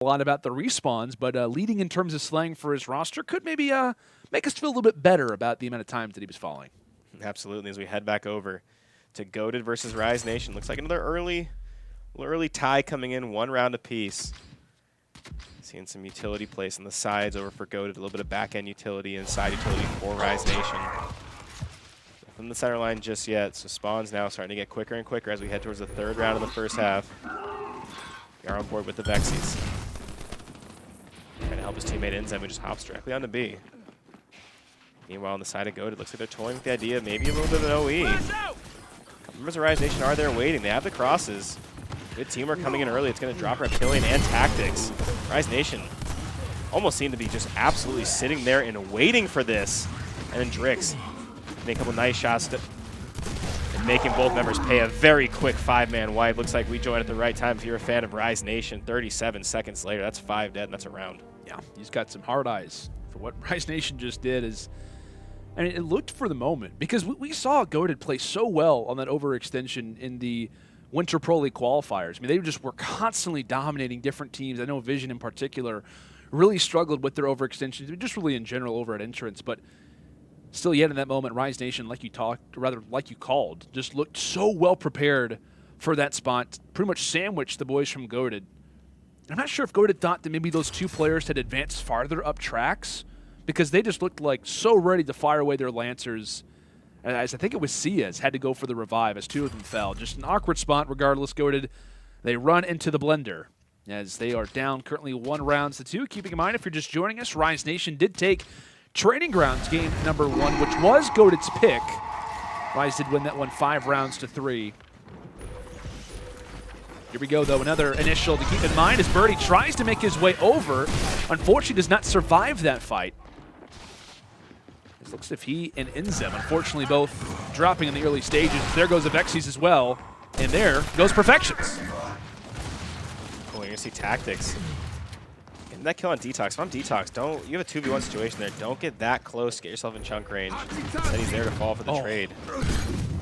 a lot about the respawns, but leading in terms of slaying for his roster could maybe make us feel a little bit better about the amount of times that he was falling. Absolutely. As we head back over to Goated versus Rise Nation, looks like another early tie coming in, 1 round apiece. Seeing some utility place on the sides over for Goated, a little bit of back-end utility and side utility for Rise Nation. From the center line just yet, so spawns now starting to get quicker and quicker as we head towards the 3rd round of the first half. We are on board with the Vexies. Trying to help his teammate Inzen, who just hops directly onto B. Meanwhile, on the side of Goated, it looks like they're toying with the idea of maybe a little bit of an OE. Members of Rise Nation are there waiting. They have the crosses. Good teamwork coming in early. It's going to drop Reptilian and Tactics. Rise Nation almost seem to be just absolutely sitting there and waiting for this. And then Drix make a couple nice shots and making both members pay a very quick 5-man wipe. Looks like we joined at the right time if you're a fan of Rise Nation. 37 seconds later, that's 5 dead, and that's a round. Yeah, he's got some hard eyes for what Rise Nation just did. And it looked for the moment, because we saw Goated play so well on that overextension in the Winter Pro League qualifiers. I mean, they just were constantly dominating different teams. I know Vision in particular really struggled with their overextensions, just really in general over at Entrance. But still, yet in that moment, Rise Nation, like you talked, or rather like you called, just looked so well prepared for that spot, pretty much sandwiched the boys from Goated. I'm not sure if Goated thought that maybe those 2 players had advanced farther up tracks, because they just looked like so ready to fire away their Lancers. As I think it was Sias had to go for the revive as 2 of them fell. Just an awkward spot regardless. Goated, they run into the blender as they are down currently 1 rounds to 2. Keeping in mind, if you're just joining us, Rise Nation did take Training Grounds game number 1, which was Goated's pick. Rise did win that one 5 rounds to 3. Here we go, though. Another initial to keep in mind as Birdie tries to make his way over. Unfortunately, does not survive that fight. It looks as if he and Inzem, unfortunately, both dropping in the early stages. There goes the Vexies as well. And there goes Perfections. Cool, you're going to see Tactics. Getting that kill on Detox. If I'm Detox, you have a 2v1 situation there. Don't get that close. Get yourself in chunk range. Instead, he's there to fall for the trade.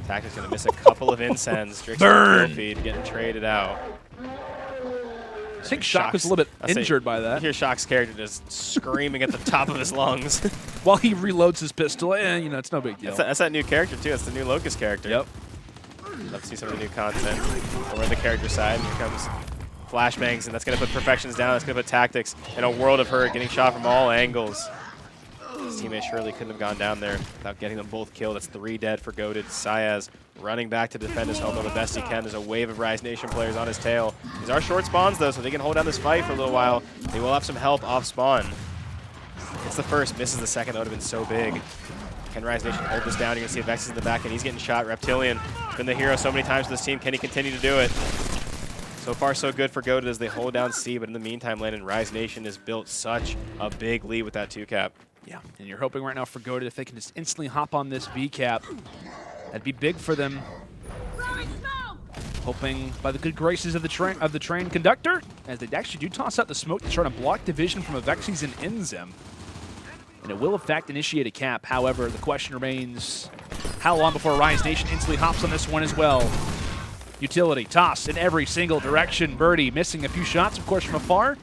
Tactics going to miss a couple of incens. Burn! Feed getting traded out. I think Shock was a little bit injured by that. You hear Shock's character just screaming at the top of his lungs. While he reloads his pistol, it's no big deal. That's that new character, too. That's the new Locust character. Yep. Love to see some of the new content. Over on the character side, here comes Flashbangs, and that's going to put Perfections down. That's going to put Tactics in a world of hurt, getting shot from all angles. His teammate surely couldn't have gone down there without getting them both killed. That's 3 dead for Goated. Syaz running back to defend his home the best he can. There's a wave of Rise Nation players on his tail. These are short spawns, though, so they can hold down this fight for a little while. They will have some help off spawn. It's the first, misses the second. That would have been so big. Can Rise Nation hold this down? You're going to see Vexus in the back, and he's getting shot. Reptilian has been the hero so many times for this team. Can he continue to do it? So far, so good for Goated as they hold down C, but in the meantime, Landon, Rise Nation has built such a big lead with that 2-cap. Yeah, and you're hoping right now for Goated if they can just instantly hop on this V-cap. That'd be big for them. Hoping by the good graces of the train conductor, as they actually do toss out the smoke to try to block division from Avexi's and Inzem. And it will, in fact, initiate a cap. However, the question remains, how long before Rise Nation instantly hops on this one as well? Utility, toss in every single direction. Birdie missing a few shots, of course, from afar.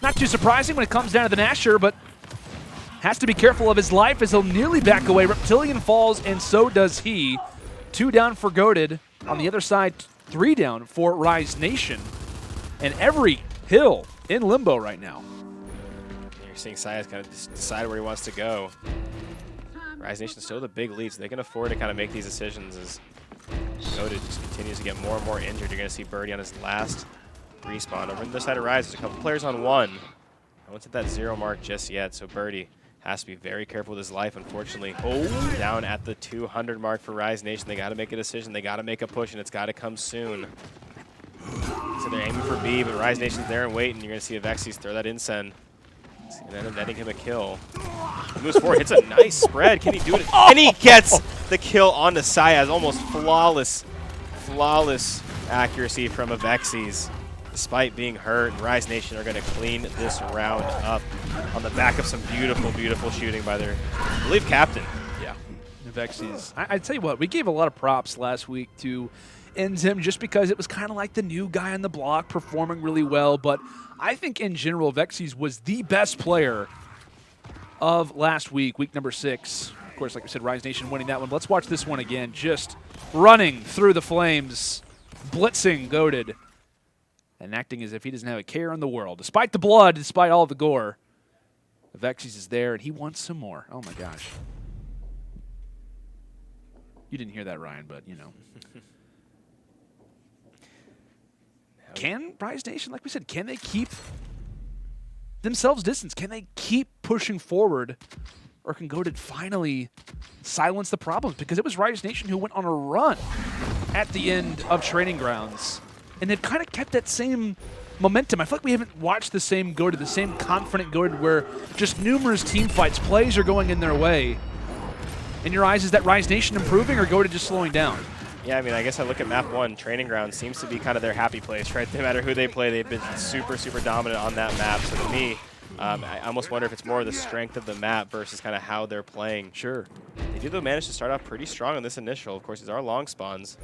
Not too surprising when it comes down to the Nasher, but has to be careful of his life as he'll nearly back away. Reptilian falls, and so does he. 2 down for Goated. On the other side, 3 down for Rise Nation. And every hill in limbo right now. You're seeing Syaz kind of decide where he wants to go. Rise Nation still the big lead, so they can afford to kind of make these decisions as Goated just continues to get more and more injured. You're going to see Birdie on his last respawn. Over on the side of Rise, there's a couple players on 1. No one's at that 0 mark just yet, so Birdie has to be very careful with his life, unfortunately. Down at the 200 mark for Rise Nation. They got to make a decision. They got to make a push, and it's got to come soon. So they're aiming for B, but Rise Nation's there and waiting. You're going to see Avexi's throw that incen. And end up netting him a kill. He moves forward, hits a nice spread. Can he do it? And he gets the kill onto Syaz. Almost flawless accuracy from Avexi's. Despite being hurt, and Rise Nation are going to clean this round up on the back of some beautiful, beautiful shooting by their, I believe, captain. Yeah, Avexi's. I tell you what, we gave a lot of props last week to Enzim just because it was kind of like the new guy on the block performing really well. But I think in general, Vexies was the best player of last week, week number 6. Of course, like I said, Rise Nation winning that one. Let's watch this one again. Just running through the flames, blitzing Goated, and acting as if he doesn't have a care in the world. Despite the blood, despite all the gore, Vexies is there, and he wants some more. Oh, my gosh. You didn't hear that, Ryan, but, you know. Can Rise Nation, like we said, can they keep themselves distance? Can they keep pushing forward? Or can Goated finally silence the problems? Because it was Rise Nation who went on a run at the end of Training Grounds. And they've kind of kept that same momentum. I feel like we haven't watched the same Goated, the same confident Goated where just numerous team fights, plays are going in their way. In your eyes, is that Rise Nation improving or Goated just slowing down? Yeah, I mean, I guess I look at map 1. Training Grounds seems to be kind of their happy place, right? No matter who they play, they've been super, super dominant on that map. So to me, I almost wonder if it's more the strength of the map versus kind of how they're playing. Sure. They do, though, manage to start off pretty strong on this initial. Of course, these are long spawns.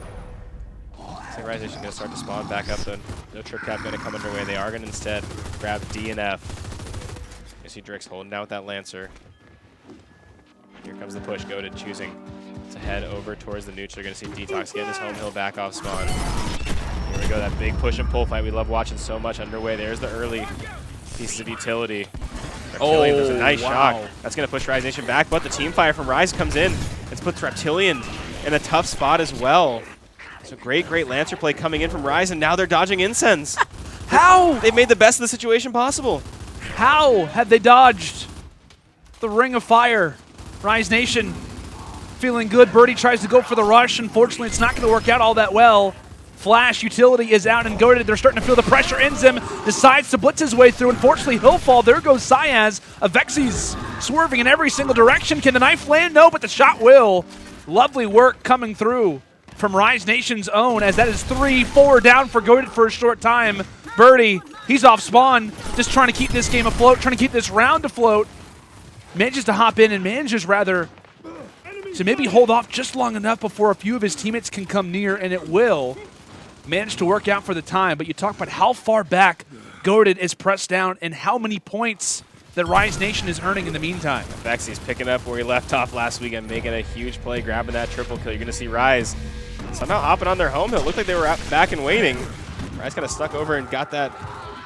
I think Rise Nation's going to start to spawn back up, though. No trip cap going to come underway. They are going to instead grab D and F. You see Drix holding down with that Lancer. Here comes the push. Goated choosing to head over towards the neutral. You're going to see Detox get his home hill back off spawn. Here we go. That big push and pull fight we love watching so much underway. There's the early pieces of utility. Reptilian does a nice shock. That's going to push Rise Nation back, but the team fire from Rise comes in. It's puts Reptilian in a tough spot as well. So great Lancer play coming in from Rise, and now they're dodging incense. How? They've made the best of the situation possible. How have they dodged the ring of fire? Rise Nation feeling good. Birdie tries to go for the rush. Unfortunately, it's not going to work out all that well. Flash utility is out and Goated. They're starting to feel the pressure. Enzim decides to blitz his way through. Unfortunately, he'll fall. There goes Syaz. Vexies swerving in every single direction. Can the knife land? No, but the shot will. Lovely work coming through from Rise Nation's own, as that is 3-4 down for Goated for a short time. Birdie, he's off spawn, just trying to keep this game afloat, trying to keep this round afloat. Manages to hop in and manages rather to maybe hold off just long enough before a few of his teammates can come near, and it will manage to work out for the time. But you talk about how far back Goated is pressed down and how many points that Rise Nation is earning in the meantime. Vexy's picking up where he left off last week and making a huge play, grabbing that triple kill. You're going to see Rise somehow hopping on their home hill. Looked like they were back and waiting. Rise kind of stuck over and got that,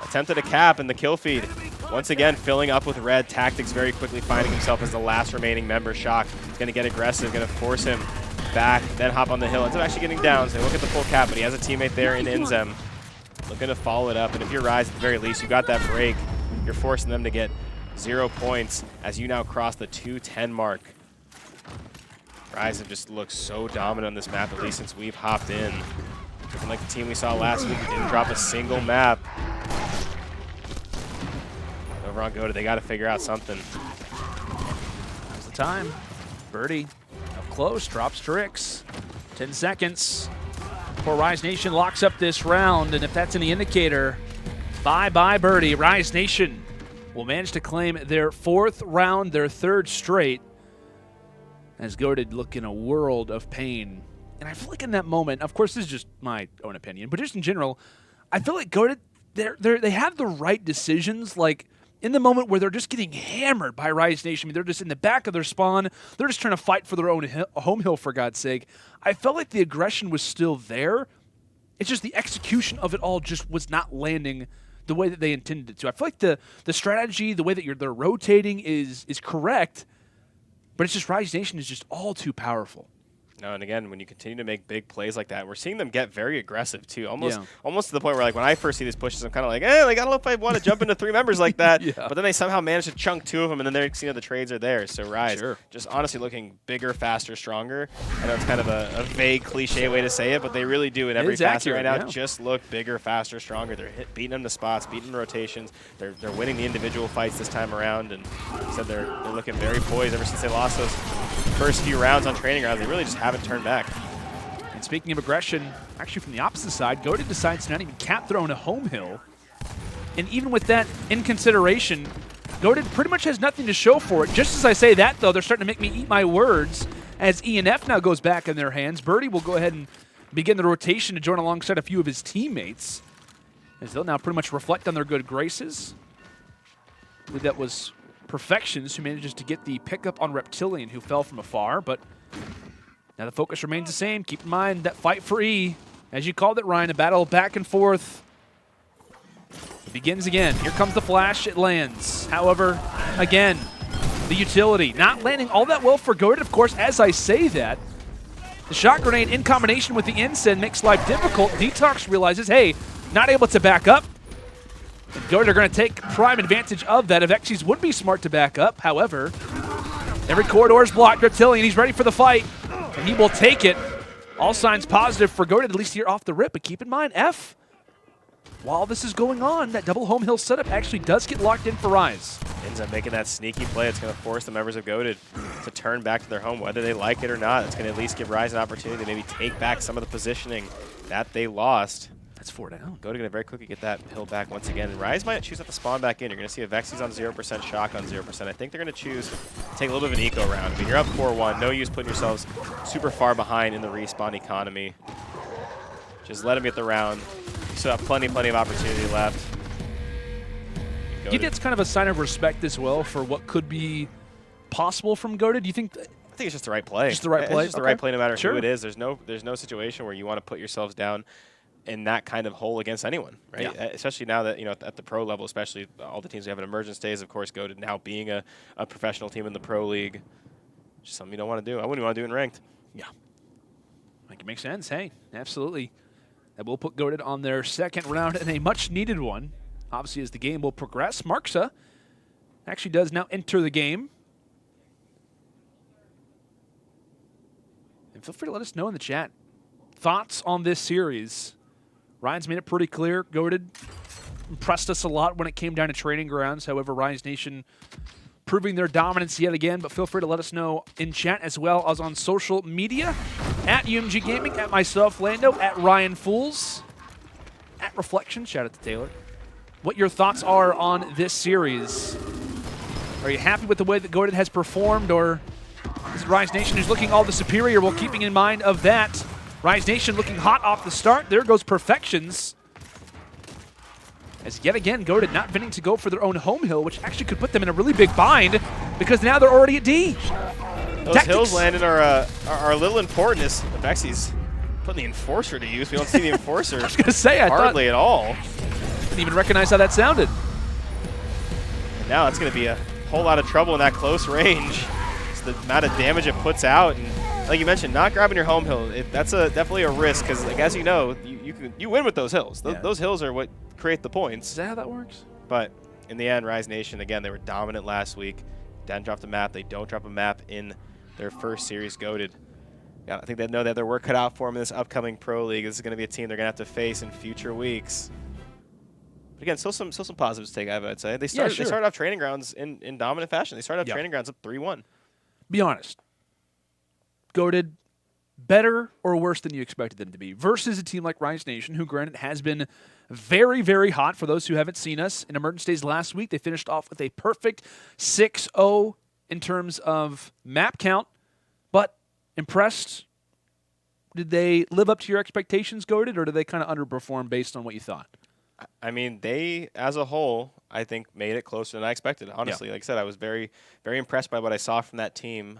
attempted a cap in the kill feed. Once again, filling up with red. Tactics very quickly finding himself as the last remaining member. Shock going to get aggressive, going to force him back, then hop on the hill. Ends up actually getting down, so look at the full cap, but he has a teammate there in Enzem. Looking to follow it up, and if you're Rise at the very least, you got that break. You're forcing them to get 0 points as you now cross the 210 mark. Rise have just looked so dominant on this map, at least since we've hopped in. Looking like the team we saw last week, didn't drop a single map. Over on Goated, they got to figure out something. Now's the time. Birdie up close, drops Drix. 10 seconds before Rise Nation locks up this round, and if that's any indicator, bye-bye Birdie. Rise Nation will manage to claim their 4th round, their 3rd straight, as Goated look in a world of pain. And I feel like in that moment, of course this is just my own opinion, but just in general, I feel like Goated, they have the right decisions, like in the moment where they're just getting hammered by Rise Nation. I mean, they're just in the back of their spawn. They're just trying to fight for their own home hill, for God's sake. I felt like the aggression was still there. It's just the execution of it all just was not landing the way that they intended it to. I feel like the strategy, the way that they're rotating is correct, but it's just Rise Nation is just all too powerful. No, and again, when you continue to make big plays like that, we're seeing them get very aggressive too. Almost to the point where, like, when I first see these pushes, I'm kind of like, like, I don't know if I want to jump into 3 members like that. Yeah. But then they somehow manage to chunk 2 of them, and then they're seeing the trades are there. So Rise, just honestly looking bigger, faster, stronger. I know it's kind of a vague, cliche way to say it, but they really do in every facet right now. Just look bigger, faster, stronger. They're beating them to spots, beating rotations. They're winning the individual fights this time around, and like I said, they're looking very poised ever since they lost those first few rounds on Training Grounds. They really just haven't turned back. And speaking of aggression, actually from the opposite side, Goated decides to not even cap throw in a home hill. And even with that in consideration, Goated pretty much has nothing to show for it. Just as I say that, though, they're starting to make me eat my words as E and F now goes back in their hands. Birdie will go ahead and begin the rotation to join alongside a few of his teammates, as they'll now pretty much reflect on their good graces. I believe that was Perfections who manages to get the pickup on Reptilian, who fell from afar, but now the focus remains the same. Keep in mind that fight for E, as you called it, Ryan, a battle back and forth. It begins again. Here comes the flash. It lands. However, again, the utility not landing all that well for Goated, of course, as I say that. The shot grenade in combination with the Incend makes life difficult. Detox realizes, hey, not able to back up. And Goated are going to take prime advantage of that. Avexis would be smart to back up. However, every corridor is blocked. Reptilian, he's ready for the fight, and he will take it. All signs positive for Goated, at least here off the rip. But keep in mind, F, while this is going on, that double home hill setup actually does get locked in for Rise. Ends up making that sneaky play. It's going to force the members of Goated to turn back to their home, whether they like it or not. It's going to at least give Rise an opportunity to maybe take back some of the positioning that they lost. That's 4 down. Goated going to very quickly get that hill back once again. And Rise might choose not to spawn back in. You're going to see Avexis on 0%, Shock on 0%. I think they're going to choose to take a little bit of an eco round. I mean, you're up 4-1. No use putting yourselves super far behind in the respawn economy. Just let them get the round. You still have plenty of opportunity left. Do you think that's kind of a sign of respect as well for what could be possible from Goated? Do you think? I think it's just the right play. Just the right play? It's just the right play no matter Sure. who it is. There's no situation where you want to put yourselves down in that kind of hole against anyone, right? Yeah. Especially now that, at the pro level, especially all the teams we have in Emergence days, of course, Goated now being a professional team in the pro league. Just something you don't want to do. I wouldn't want to do in ranked. Yeah. I think it makes sense. Hey, absolutely. That will put Goated on their second round and a much-needed one. Obviously, as the game will progress, Marksa actually does now enter the game. And feel free to let us know in the chat thoughts on this series. Ryan's made it pretty clear. Goated impressed us a lot when it came down to training grounds. However, Rise Nation proving their dominance yet again. But feel free to let us know in chat as well as on social media. At UMG Gaming, at myself, Lando, at Ryan Fools, at Reflection. Shout out to Taylor. What your thoughts are on this series. Are you happy with the way that Goated has performed, or is it Rise Nation who's looking all the superior while keeping in mind of that? Rise Nation looking hot off the start. There goes Perfections. As yet again, Goated not vinning to go for their own home hill, which actually could put them in a really big bind because now they're already at D. Those hills landed are a little important as Avexis putting the Enforcer to use. We don't see the Enforcer I was going to say, I hardly at all. Didn't even recognize how that sounded. And now it's going to be a whole lot of trouble in that close range. It's the amount of damage it puts out. And like you mentioned, not grabbing your home hill, that's definitely a risk because, like, as you know, you win with those hills. Those hills are what create the points. Is that how that works? But in the end, Rise Nation, again, they were dominant last week. Didn't drop the map. They don't drop a map in their first series, Goated. Yeah, I think they know that their work cut out for them in this upcoming pro league. This is going to be a team they're going to have to face in future weeks. But again, still some positives to take, I'd say. They started off training grounds in dominant fashion. They started off training grounds up 3-1. Be honest. Goated better or worse than you expected them to be versus a team like Rise Nation, who granted has been very, very hot. For those who haven't seen us in Emergence Days last week, they finished off with a perfect 6-0 in terms of map count. But impressed? Did they live up to your expectations, Goated, or did they kind of underperform based on what you thought? I mean, they, as a whole, I think made it closer than I expected. Honestly, like I said, I was very, very impressed by what I saw from that team,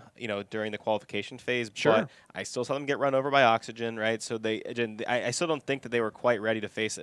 during the qualification phase. Sure. But I still saw them get run over by Oxygen, right? So I still don't think that they were quite ready to face,